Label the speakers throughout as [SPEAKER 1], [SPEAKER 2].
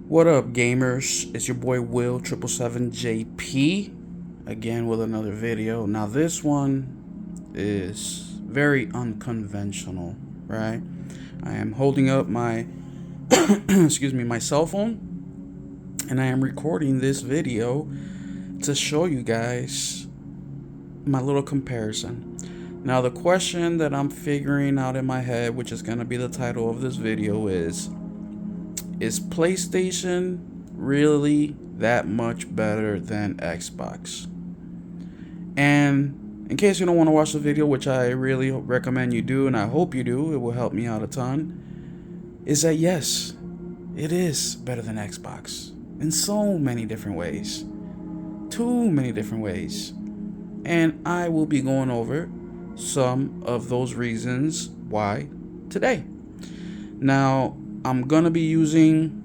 [SPEAKER 1] What up, gamers? It's your boy Will 777JP again with another video. Now, this one is very unconventional, right? I am holding up my my cell phone, and I am recording this video to show you guys my little comparison. Now, the question that I'm figuring out in my head, which is going to be the title of this video, is PlayStation really that much better than Xbox? And in case you don't want to watch the video, which I really recommend you do, and I hope you do, it will help me out a ton, is that yes, it is better than Xbox in so many different ways. Too many different ways. And I will be going over some of those reasons why today. Now, I'm gonna be using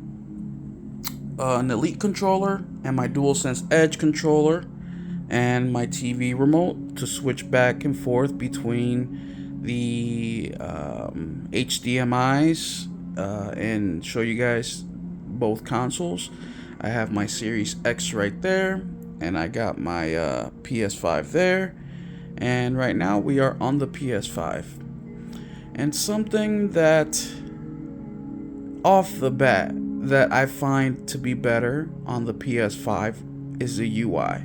[SPEAKER 1] an Elite controller and my DualSense Edge controller and my TV remote to switch back and forth between the HDMIs and show you guys both consoles. I have my Series X right there, and I got my PS5 there, and right now we are on the PS5. And something that off the bat that I find to be better on the PS5 is the UI.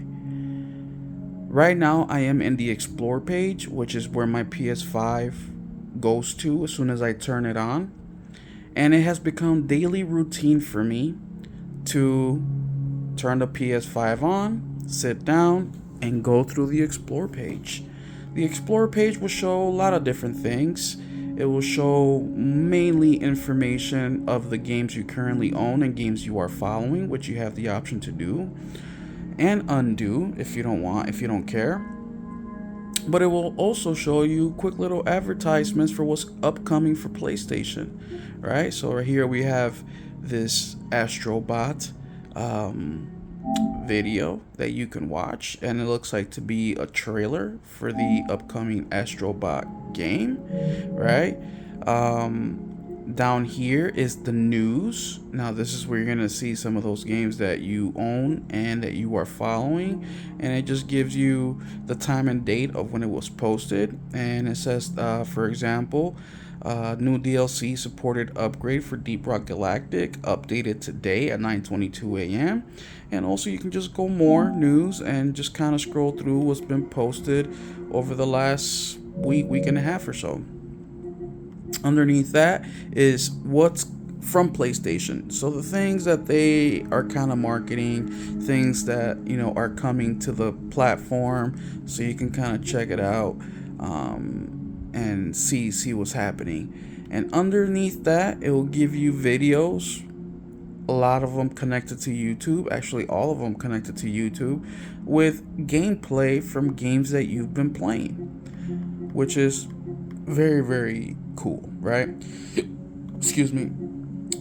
[SPEAKER 1] Right now I am in the Explore page, which is where my PS5 goes to as soon as I turn it on. And it has become daily routine for me to turn the PS5 on, sit down, and go through the Explore page. The Explore page will show a lot of different things. It will show mainly information of the games you currently own and games you are following, which you have the option to do and undo if you don't care. But it will also show you quick little advertisements for what's upcoming for PlayStation, right? So right here we have this Astrobot video that you can watch, and it looks like to be a trailer for the upcoming Astrobot game, right? Down here is the news. Now this is where you're gonna see some of those games that you own and that you are following, and it just gives you the time and date of when it was posted. And it says for example, new DLC supported upgrade for Deep Rock Galactic updated today at 9:22 a.m. And also you can just go more news and just kind of scroll through what's been posted over the last week and a half or so. Underneath that is what's from PlayStation. So the things that they are kind of marketing, things that are coming to the platform, so you can kind of check it out and see what's happening. And underneath that, it will give you videos. A lot of them connected to YouTube, actually all of them connected to YouTube, with gameplay from games that you've been playing, which is very, very cool, right? Excuse me.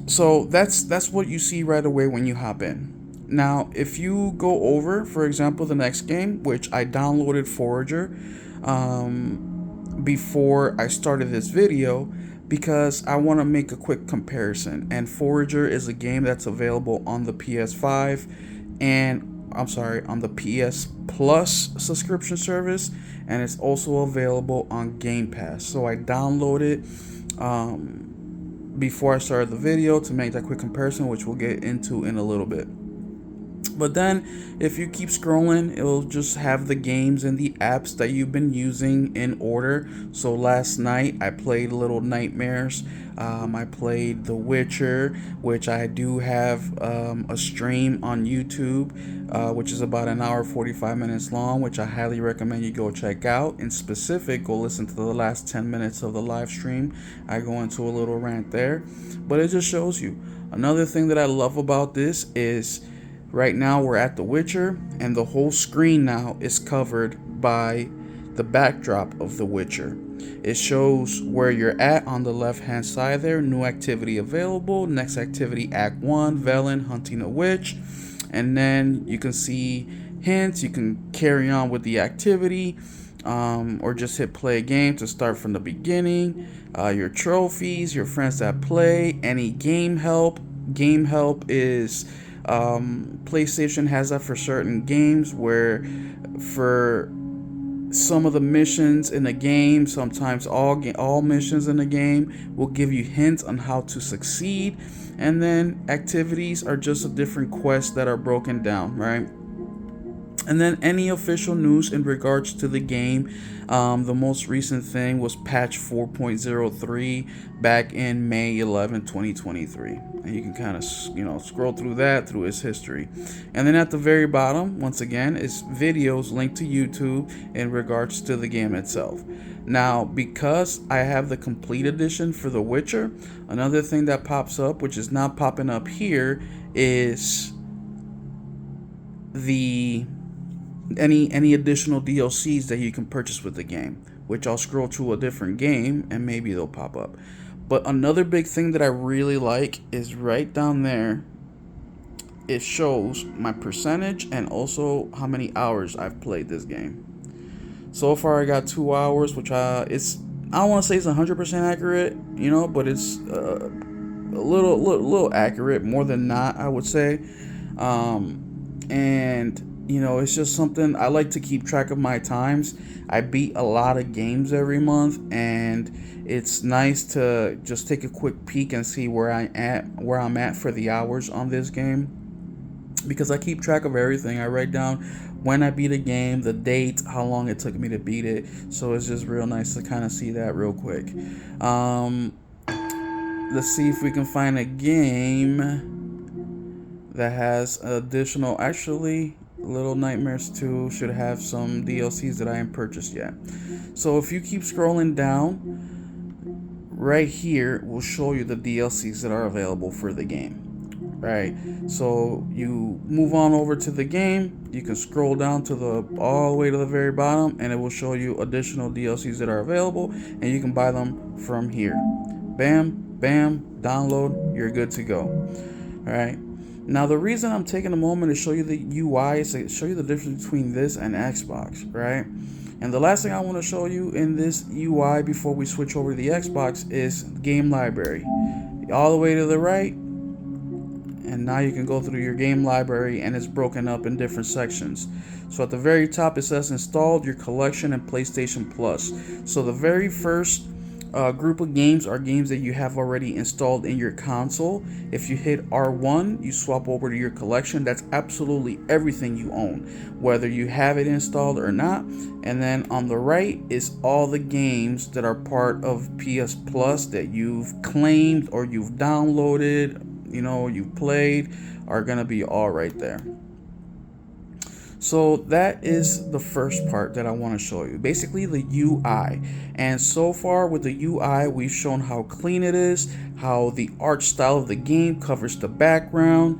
[SPEAKER 1] So that's what you see right away when you hop in. Now, if you go over, for example, the next game, which I downloaded Forager before I started this video, because I want to make a quick comparison. And Forager is a game that's available on the PS5 and on the PS Plus subscription service, and it's also available on Game Pass. So I downloaded before I started the video to make that quick comparison, which we'll get into in a little bit. But then if you keep scrolling, it'll just have the games and the apps that you've been using in order. So last night I played Little Nightmares. I played The Witcher, which I do have a stream on YouTube, which is about an hour 45 minutes long, which I highly recommend you go check out. In specific, go listen to the last 10 minutes of the live stream. I go into a little rant there, but it just shows you. Another thing that I love about this is right now we're at The Witcher, and the whole screen now is covered by the backdrop of The Witcher. It shows where you're at on the left hand side there, new activity available, next activity Act 1, Velen, hunting a witch, and then you can see hints, you can carry on with the activity, or just hit play game to start from the beginning, your trophies, your friends that play, any game help, game help is PlayStation has that for certain games where for some of the missions in the game, sometimes all missions in the game will give you hints on how to succeed, and then activities are just a different quests that are broken down, right? And then any official news in regards to the game, the most recent thing was patch 4.03 back in May 11, 2023. And you can kind of, scroll through that through its history. And then at the very bottom, once again, is videos linked to YouTube in regards to the game itself. Now, because I have the complete edition for The Witcher, another thing that pops up, which is not popping up here, is the any additional DLCs that you can purchase with the game, which I'll scroll to a different game and maybe they'll pop up. But another big thing that I really like is right down there. It shows my percentage and also how many hours I've played this game. So far I got 2 hours, which it's, I don't want to say it's 100% accurate, but it's a little accurate, more than not, I would say. And it's just something I like to keep track of my times. I beat a lot of games every month, and it's nice to just take a quick peek and see where I'm at for the hours on this game, because I keep track of everything. I write down when I beat a game, the date, how long it took me to beat it. So it's just real nice to kind of see that real quick. Let's see if we can find a game that has additional, actually, Little Nightmares 2 should have some DLCs that I haven't purchased yet. So if you keep scrolling down, right here will show you the DLCs that are available for the game. Right, so you move on over to the game, you can scroll down to all the way to the very bottom, and it will show you additional DLCs that are available, and you can buy them from here. Bam, bam, download, you're good to go. All right. Now, the reason I'm taking a moment to show you the UI is to show you the difference between this and Xbox, right? And the last thing I want to show you in this UI before we switch over to the Xbox is game library. All the way to the right, and now you can go through your game library, and it's broken up in different sections. So at the very top, it says installed your collection and PlayStation Plus. So the very first group of games are games that you have already installed in your console. If you hit R1, you swap over to your collection. That's absolutely everything you own, whether you have it installed or not. And then on the right is all the games that are part of PS Plus that you've claimed or you've downloaded, you've played, are gonna be all right there. So that is the first part that I want to show you, basically the UI. And so far with the UI, we've shown how clean it is, how the art style of the game covers the background.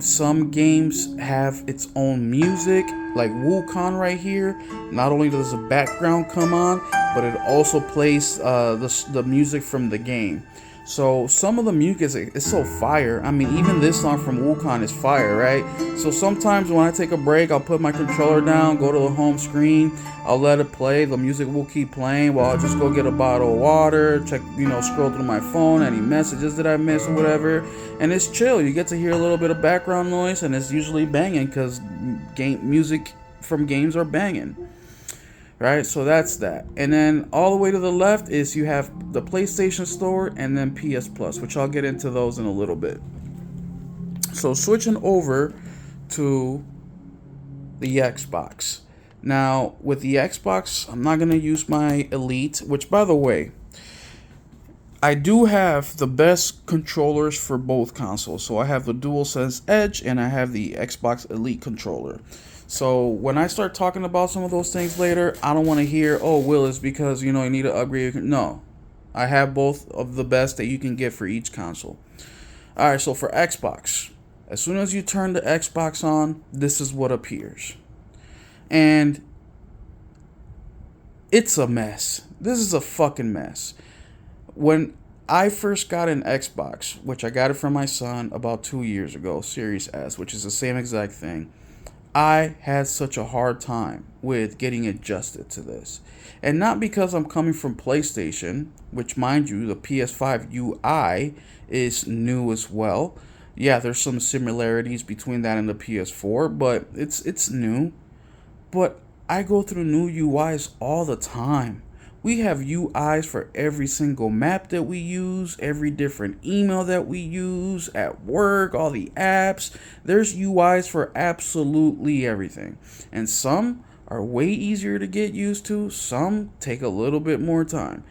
[SPEAKER 1] Some games have its own music, like Wukong right here. Not only does the background come on, but it also plays the music from the game. So some of the music is so fire. I mean, even this song from Wukong is fire, right? So sometimes when I take a break, I'll put my controller down, go to the home screen, I'll let it play. The music will keep playing while I'll just go get a bottle of water, check, scroll through my phone, any messages that I missed or whatever. And it's chill. You get to hear a little bit of background noise, and it's usually banging because music from games are banging. Right, so that's that. And then all the way to the left is you have the PlayStation Store and then PS Plus, which I'll get into those in a little bit. So switching over to the Xbox. Now, with the Xbox, I'm not going to use my Elite, which, by the way, I do have the best controllers for both consoles. So I have the DualSense Edge and I have the Xbox Elite controller. So when I start talking about some of those things later, I don't want to hear, oh, Will, it's because, you need to upgrade. No, I have both of the best that you can get for each console. All right, so for Xbox, as soon as you turn the Xbox on, this is what appears. And it's a mess. This is a fucking mess. When I first got an Xbox, which I got it from my son about 2 years ago, Series S, which is the same exact thing, I had such a hard time with getting adjusted to this. And not because I'm coming from PlayStation, which, mind you, the PS5 UI is new as well. Yeah, there's some similarities between that and the PS4, but it's new. But I go through new UIs all the time. We have UIs for every single map that we use, every different email that we use at work, all the apps. There's UIs for absolutely everything. And some are way easier to get used to, some take a little bit more time.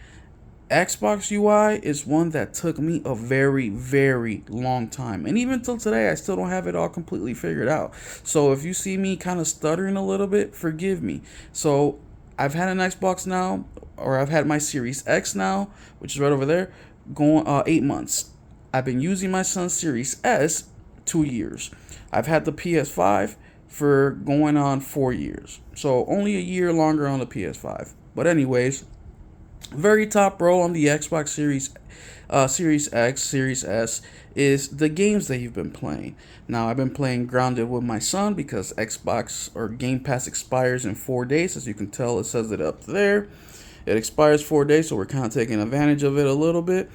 [SPEAKER 1] Xbox UI is one that took me a very, very long time. And even till today, I still don't have it all completely figured out. So if you see me kind of stuttering a little bit, forgive me. So I've had an Xbox now, or I've had my Series X now, which is right over there, going 8 months. I've been using my son's Series S 2 years. I've had the PS5 for going on 4 years. So only a year longer on the PS5. But anyways, very top row on the Xbox Series X, Series S is the games that you've been playing. Now, I've been playing Grounded with my son because Xbox or Game Pass expires in 4 days. As you can tell, it says it up there. It expires 4 days, so we're kind of taking advantage of it a little bit.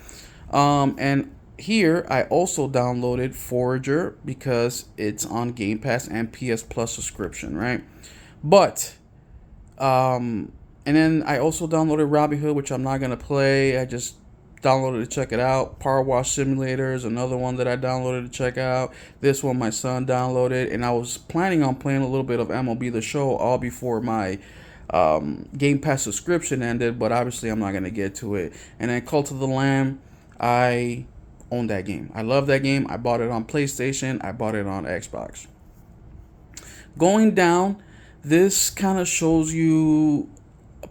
[SPEAKER 1] And here, I also downloaded Forager because it's on Game Pass and PS Plus subscription, right? But and then I also downloaded Robinhood, which I'm not going to play. I just downloaded to check it out. Power Wash Simulator is another one that I downloaded to check out. This one my son downloaded. And I was planning on playing a little bit of MLB The Show all before my Game Pass subscription ended. But obviously I'm not going to get to it. And then Cult of the Lamb, I own that game. I love that game. I bought it on PlayStation. I bought it on Xbox. Going down, this kind of shows you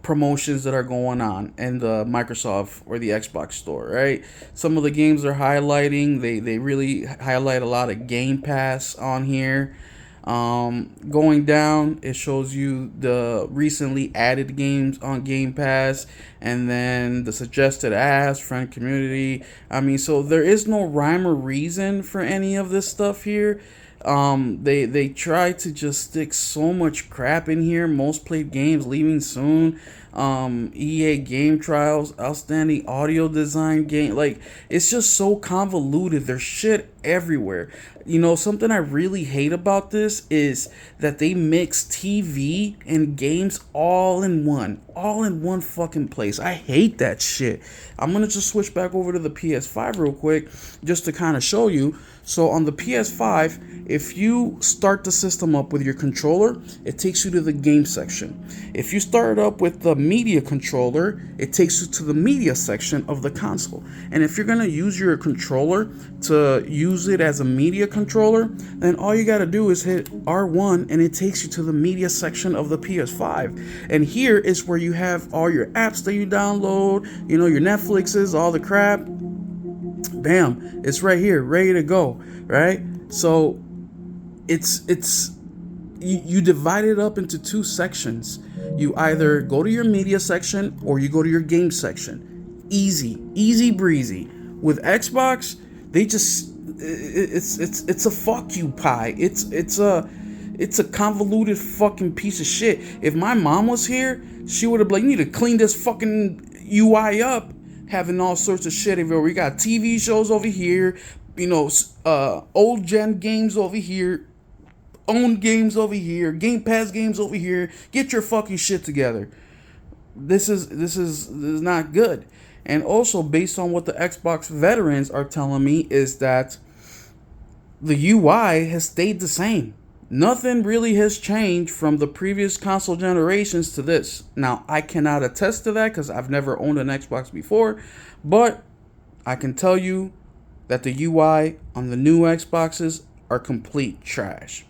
[SPEAKER 1] promotions that are going on in the Microsoft or the Xbox store, right? Some of the games are highlighting. They really highlight a lot of Game Pass on here. Going down, it shows you the recently added games on Game Pass, and then the suggested apps, friend community. I mean, so there is no rhyme or reason for any of this stuff here. They try to just stick so much crap in here. Most played games leaving soon. EA game trials, outstanding audio design game. Like, it's just so convoluted. There's shit everywhere. You know, something I really hate about this is that they mix TV and games all in one fucking place. I hate that shit. I'm gonna just switch back over to the PS5 real quick just to kind of show you. So on the PS5, if you start the system up with your controller, it takes you to the game section. If you start it up with the media controller, it takes you to the media section of the console. And if you're going to use your controller to use it as a media controller, then all you got to do is hit R1 and it takes you to the media section of the PS5. And here is where you have all your apps that you download, you know, your Netflixes, all the crap. Bam, it's right here, ready to go, right? So it's you divide it up into two sections. You either go to your media section or you go to your game section. Easy breezy. With Xbox, they just it's a fuck you pie. It's a convoluted fucking piece of shit. If my mom was here, she would have been like, you need to clean this fucking UI up. Having all sorts of shit everywhere. We got TV shows over here, you know, old gen games over here, owned games over here, Game Pass games over here. Get your fucking shit together. This is not good. And also, based on what the Xbox veterans are telling me, is that the UI has stayed the same. Nothing really has changed from the previous console generations to this. Now, I cannot attest to that because I've never owned an Xbox before, but I can tell you that the UI on the new Xboxes are complete trash.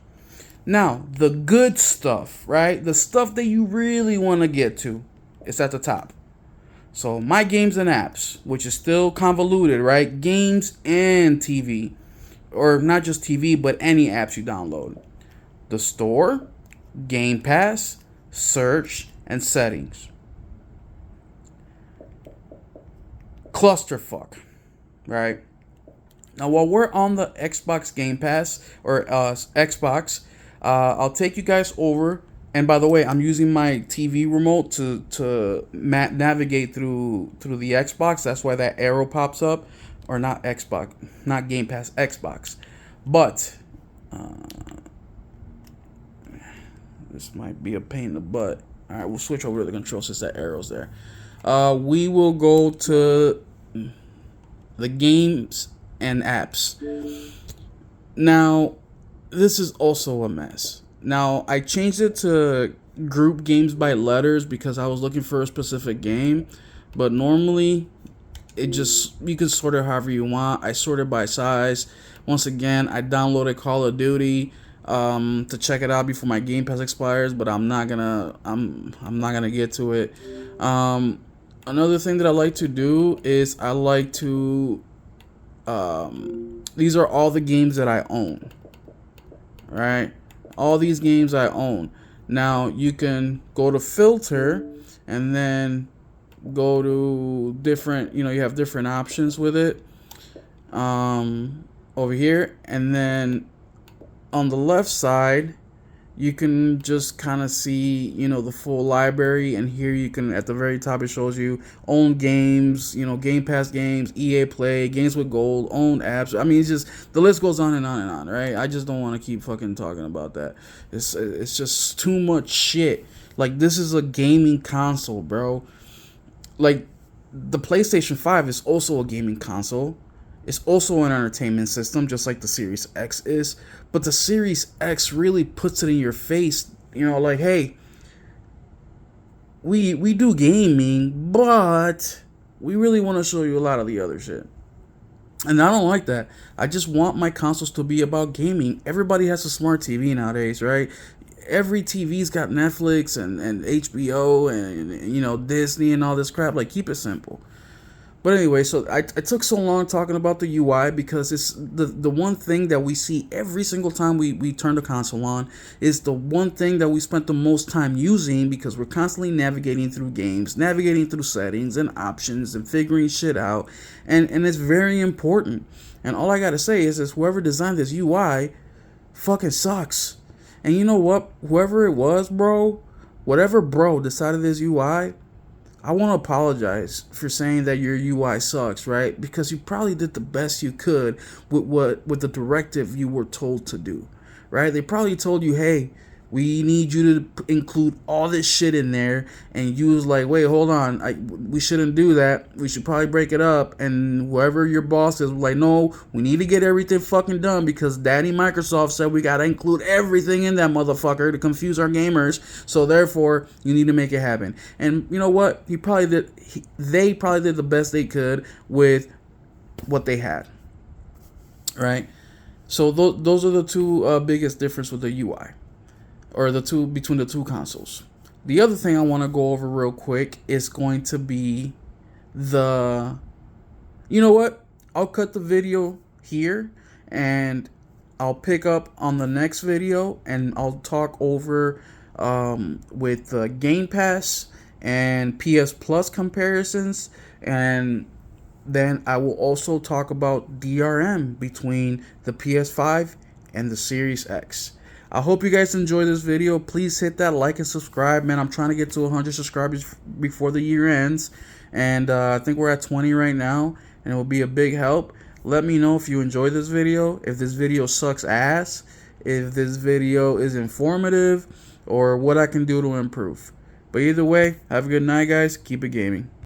[SPEAKER 1] Now, the good stuff, right? The stuff that you really want to get to is at the top. So, my games and apps, which is still convoluted, right? Games and TV. Or not just TV, but any apps you download. The store, Game Pass, search, and settings. Clusterfuck, right? Now, while we're on the Xbox Game Pass, or Xbox, I'll take you guys over. And by the way, I'm using my TV remote to navigate through the Xbox. That's why that arrow pops up. Or not Xbox, not Game Pass, Xbox. But this might be a pain in the butt. All right, we'll switch over to the control since that arrow's there. We will go to the games and apps. Now, this is also a mess. Now, I changed it to group games by letters because I was looking for a specific game, but normally it just, you can sort it however you want. I sorted by size. Once again, I downloaded Call of Duty to check it out before my Game Pass expires, but I'm not gonna get to it. Another thing that I like to do is I like to these are all the games that I own, right? All these games I own. Now you can go to filter and then go to different, you have different options with it over here, and then on the left side you can just kind of see, the full library, and here you can, at the very top, it shows you own games, Game Pass games, EA Play, games with gold, own apps. I mean, it's just, the list goes on and on and on, right? I just don't want to keep fucking talking about that. It's just too much shit. Like, this is a gaming console, bro. Like, the PlayStation 5 is also a gaming console. It's also an entertainment system, just like the Series X is. But the Series X really puts it in your face, like, hey, we do gaming, but we really want to show you a lot of the other shit. And I don't like that. I just want my consoles to be about gaming. Everybody has a smart TV nowadays, right? Every TV's got Netflix and HBO and Disney and all this crap. Like, keep it simple. But anyway, so I took so long talking about the UI because it's the one thing that we see every single time we turn the console on, is the one thing that we spent the most time using, because we're constantly navigating through games, navigating through settings and options and figuring shit out. And it's very important. And all I got to say is whoever designed this UI fucking sucks. And you know what? Whoever it was, bro, whatever bro decided this UI, I want to apologize for saying that your UI sucks, right? Because you probably did the best you could with the directive you were told to do, right? They probably told you, hey, we need you to include all this shit in there, and you was like, wait, hold on, we shouldn't do that. We should probably break it up. And whoever your boss is was like, no, we need to get everything fucking done because Daddy Microsoft said we gotta include everything in that motherfucker to confuse our gamers. So therefore, you need to make it happen. And you know what? They probably did the best they could with what they had, right? So those are the two biggest difference with the UI. Or between the two consoles. The other thing I want to go over real quick is going to be the, you know what? I'll cut the video here and I'll pick up on the next video and I'll talk over with Game Pass and PS Plus comparisons, and then I will also talk about DRM between the PS5 and the Series X. I hope you guys enjoy this video. Please hit that like and subscribe, man. I'm trying to get to 100 subscribers before the year ends. And I think we're at 20 right now, and it will be a big help. Let me know if you enjoyed this video, if this video sucks ass, if this video is informative, or what I can do to improve. But either way, have a good night, guys. Keep it gaming.